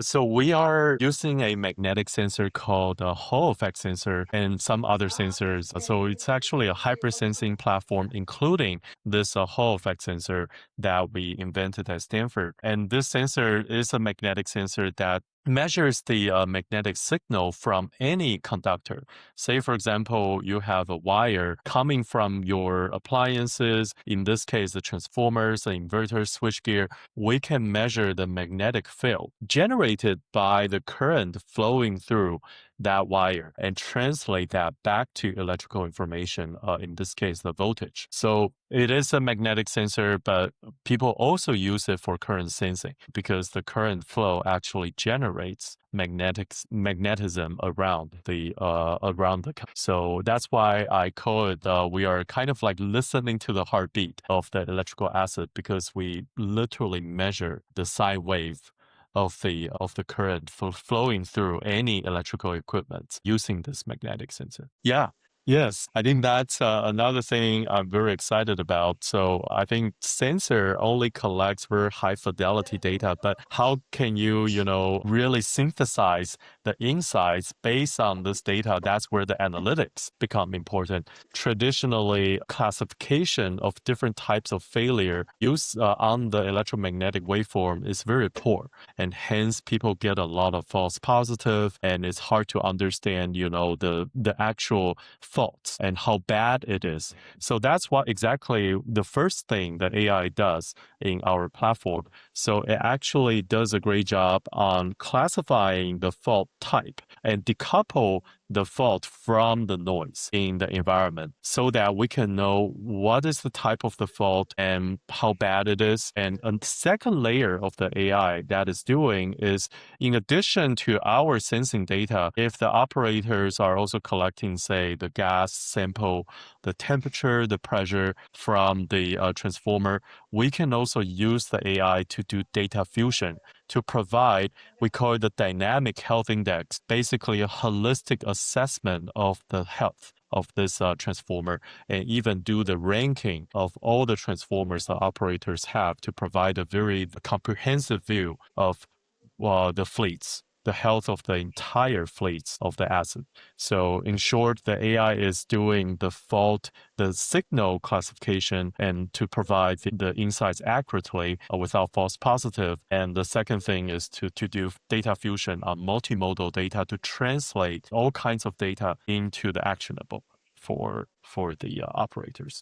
So we are using a magnetic sensor called a Hall effect sensor and some other sensors. So it's actually a hypersensing platform, including this Hall effect sensor that we invented at Stanford. And this sensor is a magnetic sensor that measures the magnetic signal from any conductor. Say, for example, you have a wire coming from your appliances, in this case, the transformers, the inverters, switchgear. We can measure the magnetic field generated by the current flowing through that wire and translate that back to electrical information, in this case, the voltage. So it is a magnetic sensor, but people also use it for current sensing because the current flow actually generates magnetism so that's why I call it we are kind of like listening to the heartbeat of the electrical asset because we literally measure the sine wave of the current flowing through any electrical equipment using this magnetic sensor. Yeah. Yes, I think that's another thing I'm very excited about. So I think sensor only collects very high fidelity data, but how can you really synthesize the insights based on this data? That's where the analytics become important. Traditionally, classification of different types of failure used on the electromagnetic waveform is very poor, and hence people get a lot of false positive, and it's hard to understand, the actual faults and how bad it is. So that's what exactly the first thing that AI does in our platform. So it actually does a great job on classifying the fault type and decouple the fault from the noise in the environment so that we can know what is the type of the fault and how bad it is. And a second layer of the AI that is doing is, in addition to our sensing data, if the operators are also collecting, say, the gas sample, the temperature, the pressure from the transformer, we can also use the AI to do data fusion to provide, we call it the dynamic health index, basically a holistic assessment of the health of this transformer, and even do the ranking of all the transformers the operators have to provide a very comprehensive view of the fleets, the health of the entire fleets of the asset. So in short, the AI is doing the signal classification and to provide the insights accurately without false positive. And the second thing is to do data fusion on multimodal data to translate all kinds of data into the actionable for the operators.